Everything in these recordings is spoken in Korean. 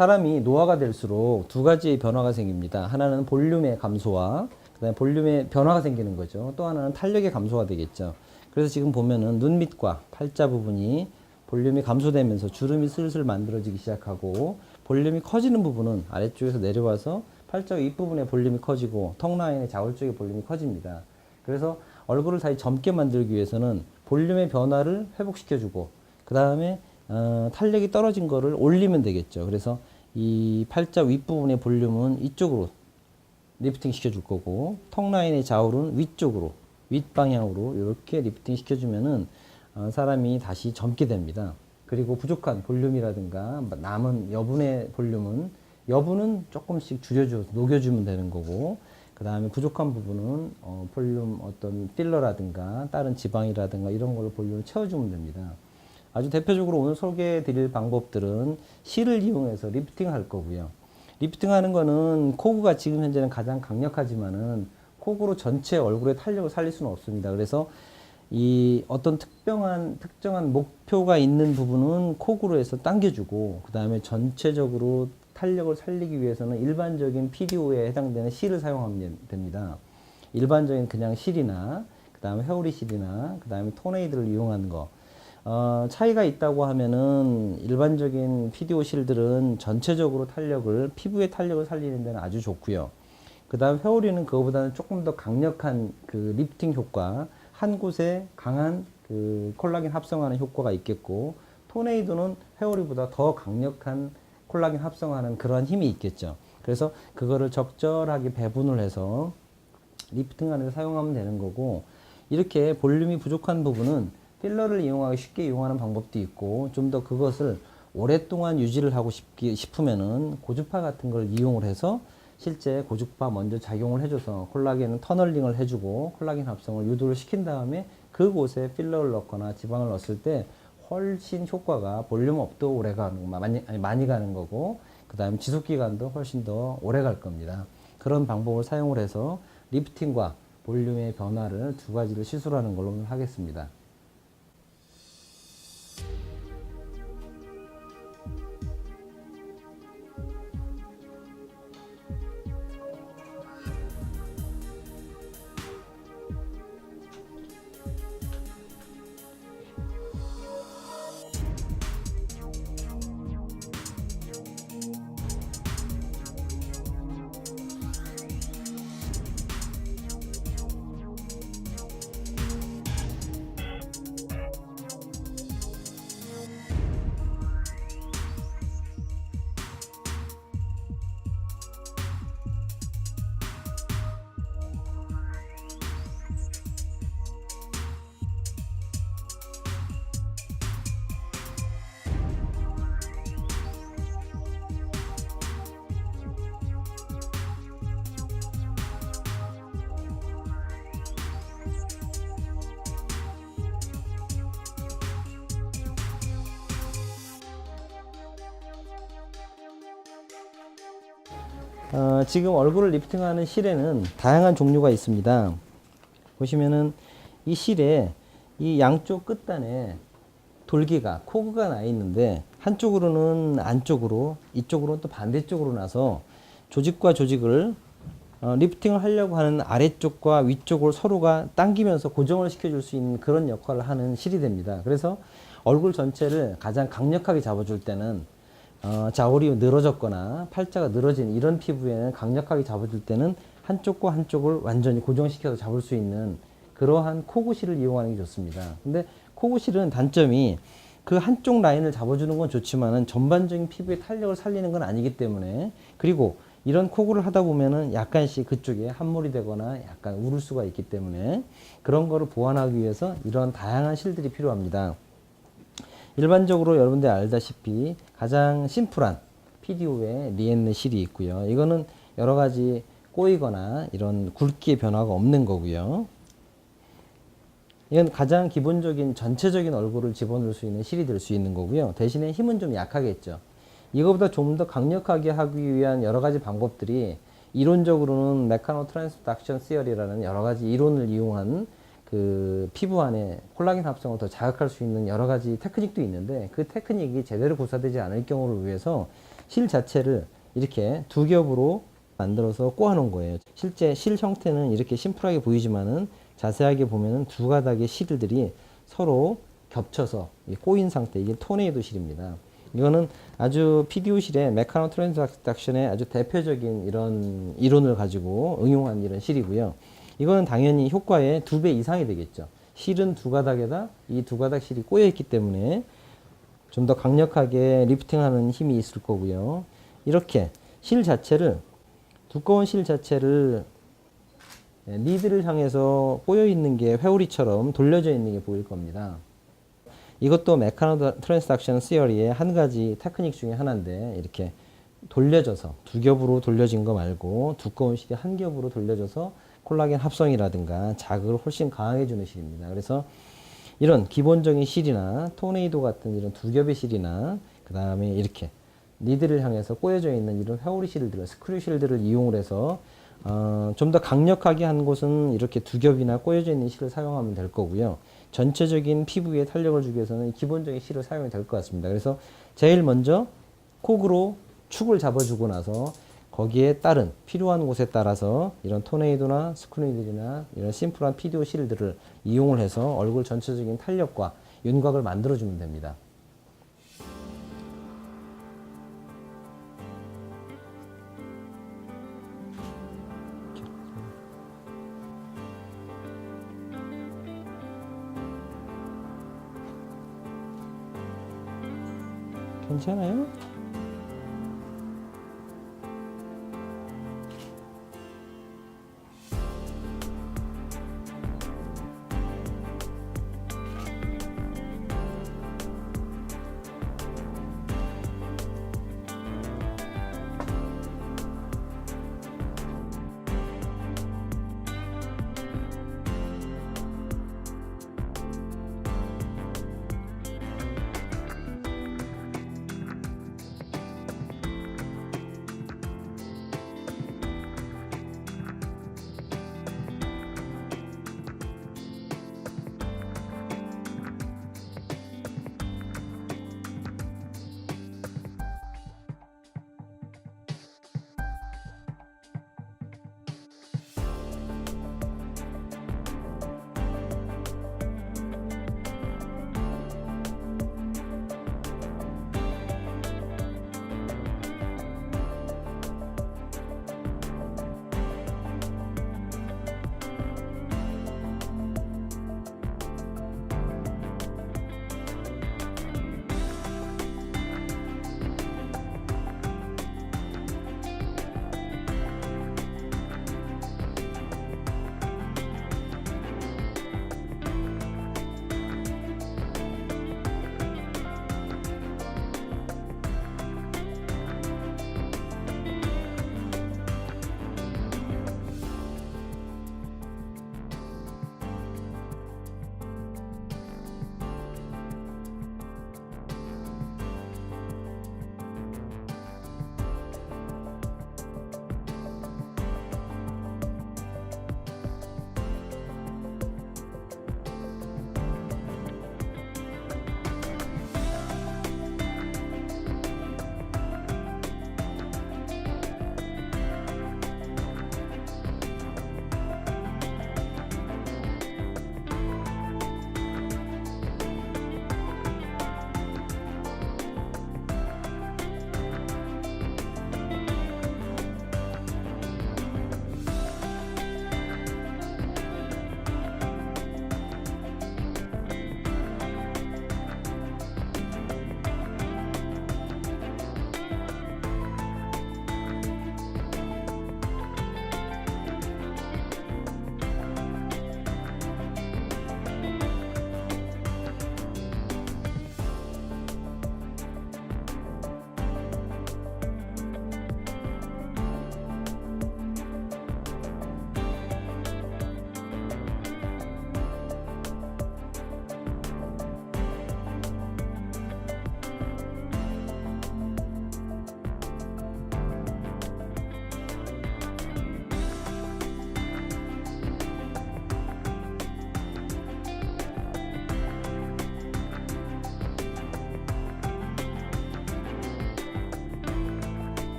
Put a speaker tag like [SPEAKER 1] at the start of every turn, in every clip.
[SPEAKER 1] 사람이 노화가 될수록 두 가지의 변화가 생깁니다. 하나는 볼륨의 감소와 그다음에 볼륨의 변화가 생기는 거죠. 또 하나는 탄력의 감소가 되겠죠. 그래서 지금 보면은 눈 밑과 팔자 부분이 볼륨이 감소되면서 주름이 슬슬 만들어지기 시작하고, 볼륨이 커지는 부분은 아래쪽에서 내려와서 팔자 윗부분에 볼륨이 커지고 턱 라인의 좌울 쪽에 볼륨이 커집니다. 그래서 얼굴을 다시 젊게 만들기 위해서는 볼륨의 변화를 회복시켜주고 그 다음에 탄력이 떨어진 거를 올리면 되겠죠. 그래서 이 팔자 윗부분의 볼륨은 이쪽으로 리프팅 시켜줄 거고, 턱 라인의 좌울은 위쪽으로, 윗방향으로 이렇게 리프팅 시켜주면은 사람이 다시 젊게 됩니다. 그리고 부족한 볼륨이라든가 남은 여분의 볼륨은 여분은 조금씩 녹여주면 되는 거고, 그 다음에 부족한 부분은 볼륨 어떤 필러라든가 다른 지방이라든가 이런 걸로 볼륨을 채워주면 됩니다. 아주 대표적으로 오늘 소개해 드릴 방법들은 실을 이용해서 리프팅 할 거고요. 리프팅 하는 거는 코구가 지금 현재는 가장 강력하지만은 코구로 전체 얼굴의 탄력을 살릴 수는 없습니다. 그래서 이 어떤 특정한 목표가 있는 부분은 코구로 해서 당겨주고, 그 다음에 전체적으로 탄력을 살리기 위해서는 일반적인 PDO에 해당되는 실을 사용하면 됩니다. 일반적인 그냥 실이나 그 다음에 회오리 실이나 그 다음에 토네이드를 이용하는 거, 차이가 있다고 하면은 일반적인 PDO 실들은 전체적으로 탄력을, 피부의 탄력을 살리는 데는 아주 좋고요. 그 다음 회오리는 그거보다는 조금 더 강력한 그 리프팅 효과, 한 곳에 강한 그 콜라겐 합성하는 효과가 있겠고, 토네이도는 회오리보다 더 강력한 콜라겐 합성하는 그러한 힘이 있겠죠. 그래서 그거를 적절하게 배분을 해서 리프팅하는 데 사용하면 되는 거고, 이렇게 볼륨이 부족한 부분은 필러를 이용하기 쉽게 이용하는 방법도 있고, 좀 더 그것을 오랫동안 유지를 하고 싶으면은 고주파 같은 걸 이용을 해서 실제 고주파 먼저 작용을 해줘서 콜라겐은 터널링을 해주고 콜라겐 합성을 유도를 시킨 다음에 그곳에 필러를 넣거나 지방을 넣었을 때 훨씬 효과가 볼륨 업도 오래 가는, 많이 가는 거고, 그 다음에 지속 기간도 훨씬 더 오래 갈 겁니다. 그런 방법을 사용을 해서 리프팅과 볼륨의 변화를 두 가지를 시술하는 걸로 오늘 하겠습니다. 지금 얼굴을 리프팅하는 실에는 다양한 종류가 있습니다. 보시면은 이 실에 이 양쪽 끝단에 돌기가, 코그가 나 있는데, 한쪽으로는 안쪽으로, 이쪽으로는 또 반대쪽으로 나서 조직과 조직을 리프팅을 하려고 하는 아래쪽과 위쪽을 서로가 당기면서 고정을 시켜줄 수 있는 그런 역할을 하는 실이 됩니다. 그래서 얼굴 전체를 가장 강력하게 잡아줄 때는 좌울이 늘어졌거나 팔자가 늘어진 이런 피부에는 강력하게 잡아줄 때는 한쪽과 한쪽을 완전히 고정시켜서 잡을 수 있는 그러한 코구실을 이용하는 게 좋습니다. 근데 코구실은 단점이 그 한쪽 라인을 잡아주는 건 좋지만은 전반적인 피부의 탄력을 살리는 건 아니기 때문에, 그리고 이런 코구를 하다 보면은 약간씩 그쪽에 함몰이 되거나 약간 우를 수가 있기 때문에 그런 거를 보완하기 위해서 이런 다양한 실들이 필요합니다. 일반적으로 여러분들 알다시피 가장 심플한 PDO의 리엔느 실이 있고요. 이거는 여러 가지 꼬이거나 이런 굵기의 변화가 없는 거고요. 이건 가장 기본적인 전체적인 얼굴을 집어넣을 수 있는 실이 될 수 있는 거고요. 대신에 힘은 좀 약하겠죠. 이거보다 좀 더 강력하게 하기 위한 여러 가지 방법들이, 이론적으로는 메카노 트랜스덕션 시어리라는 여러 가지 이론을 이용한 그 피부 안에 콜라겐 합성을 더 자극할 수 있는 여러 가지 테크닉도 있는데, 그 테크닉이 제대로 고사되지 않을 경우를 위해서 실 자체를 이렇게 두 겹으로 만들어서 꼬아놓은 거예요. 실제 실 형태는 이렇게 심플하게 보이지만은 자세하게 보면은 두 가닥의 실들이 서로 겹쳐서 꼬인 상태, 이게 토네이도 실입니다. 이거는 아주 PDO 실의 메카노 트랜스덕션의 아주 대표적인 이런 이론을 가지고 응용한 이런 실이고요. 이거는 당연히 효과의 2배 이상이 되겠죠. 실은 두 가닥에다 이 두 가닥 실이 꼬여 있기 때문에 좀 더 강력하게 리프팅하는 힘이 있을 거고요. 이렇게 실 자체를, 두꺼운 실 자체를 리드를 향해서 꼬여 있는 게 회오리처럼 돌려져 있는 게 보일 겁니다. 이것도 메카노 트랜스덕션 시어리의 한 가지 테크닉 중에 하나인데, 이렇게 돌려져서 두 겹으로 돌려진 거 말고 두꺼운 실이 한 겹으로 돌려져서 콜라겐 합성이라든가 자극을 훨씬 강하게 주는 실입니다. 그래서 이런 기본적인 실이나 토네이도 같은 이런 두 겹의 실이나 그 다음에 이렇게 리드를 향해서 꼬여져 있는 이런 회오리 실들, 스크류 실들을 이용을 해서 좀 더 강력하게 한 곳은 이렇게 두 겹이나 꼬여져 있는 실을 사용하면 될 거고요. 전체적인 피부에 탄력을 주기 위해서는 기본적인 실을 사용이 될 것 같습니다. 그래서 제일 먼저 콕으로 축을 잡아주고 나서 거기에 따른 필요한 곳에 따라서 이런 토네이도나 스크류들이나 이런 심플한 PDO 실들을 이용을 해서 얼굴 전체적인 탄력과 윤곽을 만들어주면 됩니다. 괜찮아요?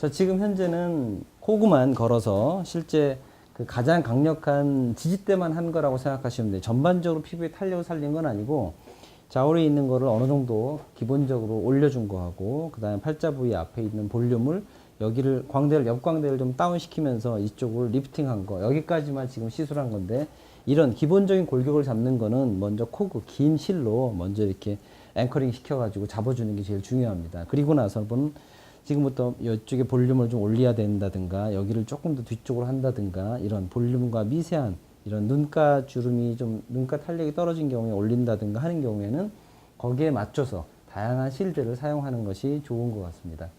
[SPEAKER 1] 저 지금 현재는 호구만 걸어서 실제 그 가장 강력한 지지대만 한 거라고 생각하시면 돼요. 전반적으로 피부에 탄력을 살린 건 아니고 자울에 있는 거를 어느 정도 기본적으로 올려준 거하고 그 다음에 팔자 부위 앞에 있는 볼륨을 여기를 광대를 옆광대를 좀 다운시키면서 이쪽을 리프팅한 거 여기까지만 지금 시술한 건데 이런 기본적인 골격을 잡는 거는 먼저 코그 긴 실로 먼저 이렇게 앵커링 시켜가지고 잡아주는 게 제일 중요합니다. 그리고 나서는 지금부터 이쪽에 볼륨을 좀 올려야 된다든가 여기를 조금 더 뒤쪽으로 한다든가 이런 볼륨과 미세한 이런 눈가 주름이 좀 눈가 탄력이 떨어진 경우에 올린다든가 하는 경우에는 거기에 맞춰서 다양한 실드를 사용하는 것이 좋은 것 같습니다.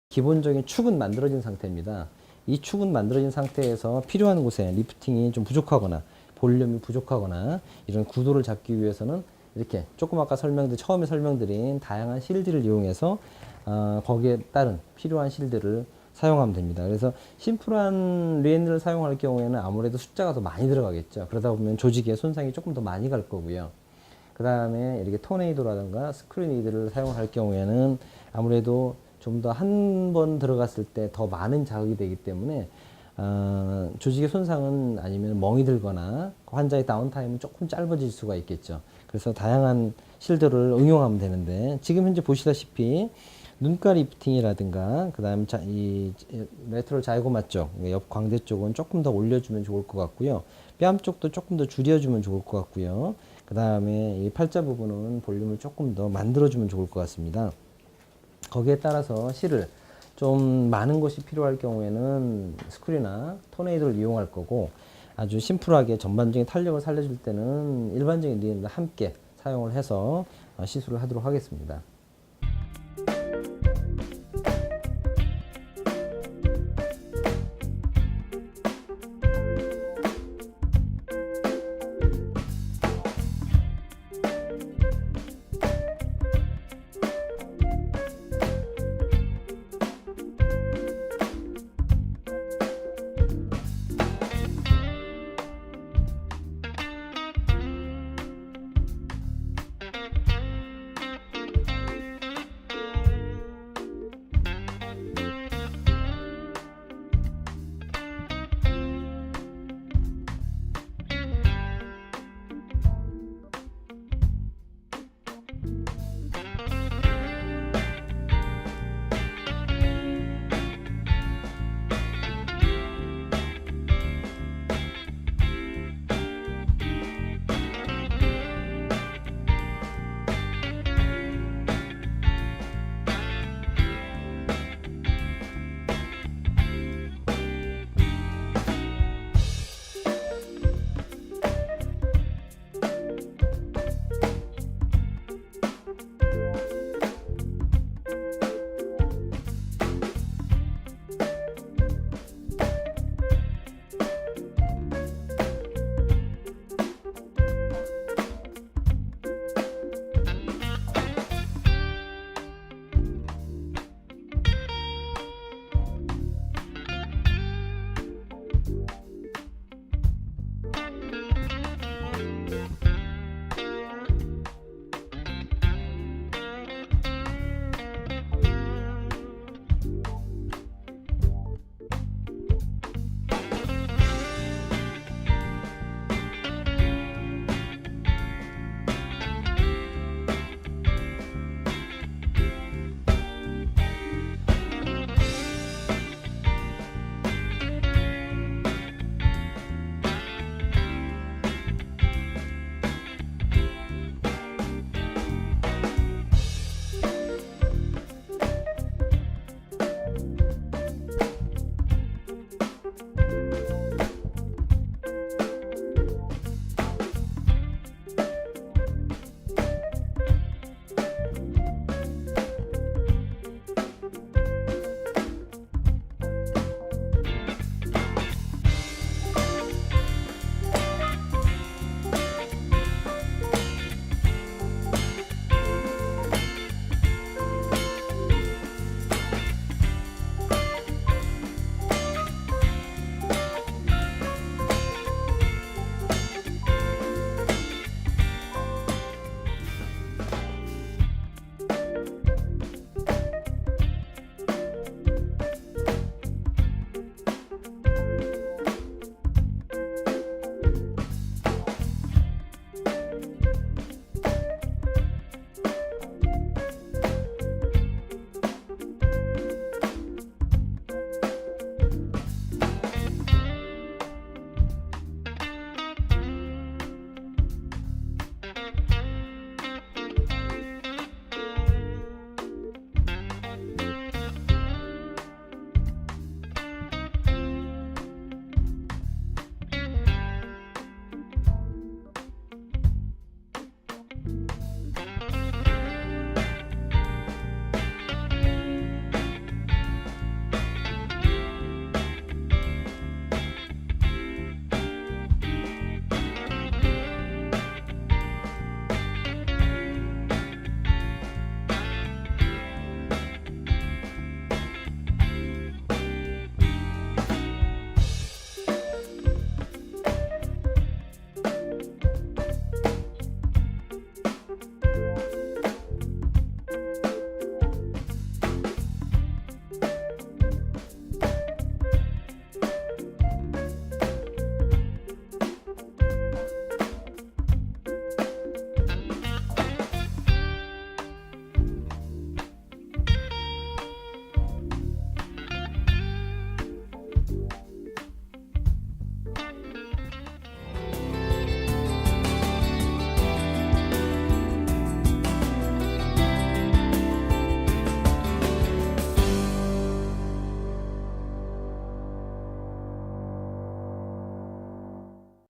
[SPEAKER 1] 기본적인 축은 만들어진 상태입니다. 이 축은 만들어진 상태에서 필요한 곳에 리프팅이 좀 부족하거나 볼륨이 부족하거나 이런 구도를 잡기 위해서는 이렇게 조금 아까 처음에 설명드린 다양한 실드를 이용해서 거기에 따른 필요한 실드를 사용하면 됩니다. 그래서 심플한 리엔을 사용할 경우에는 아무래도 숫자가 더 많이 들어가겠죠. 그러다 보면 조직에 손상이 조금 더 많이 갈 거고요. 그 다음에 이렇게 토네이도라든가 스크류니드를 사용할 경우에는 아무래도 좀 더 한 번 들어갔을 때 더 많은 자극이 되기 때문에 조직의 손상은 아니면 멍이 들거나 환자의 다운타임은 조금 짧아질 수가 있겠죠. 그래서 다양한 실드를 응용하면 되는데 지금 현재 보시다시피 눈가 리프팅이라든가 그 다음에 이 레트럴 자이고마 쪽, 옆 광대 쪽은 조금 더 올려주면 좋을 것 같고요. 뺨 쪽도 조금 더 줄여주면 좋을 것 같고요. 그 다음에 이 팔자 부분은 볼륨을 조금 더 만들어주면 좋을 것 같습니다. 거기에 따라서 실을 좀 많은 것이 필요할 경우에는 스크류나 토네이도를 이용할 거고 아주 심플하게 전반적인 탄력을 살려줄 때는 일반적인 리엔과 함께 사용을 해서 시술을 하도록 하겠습니다.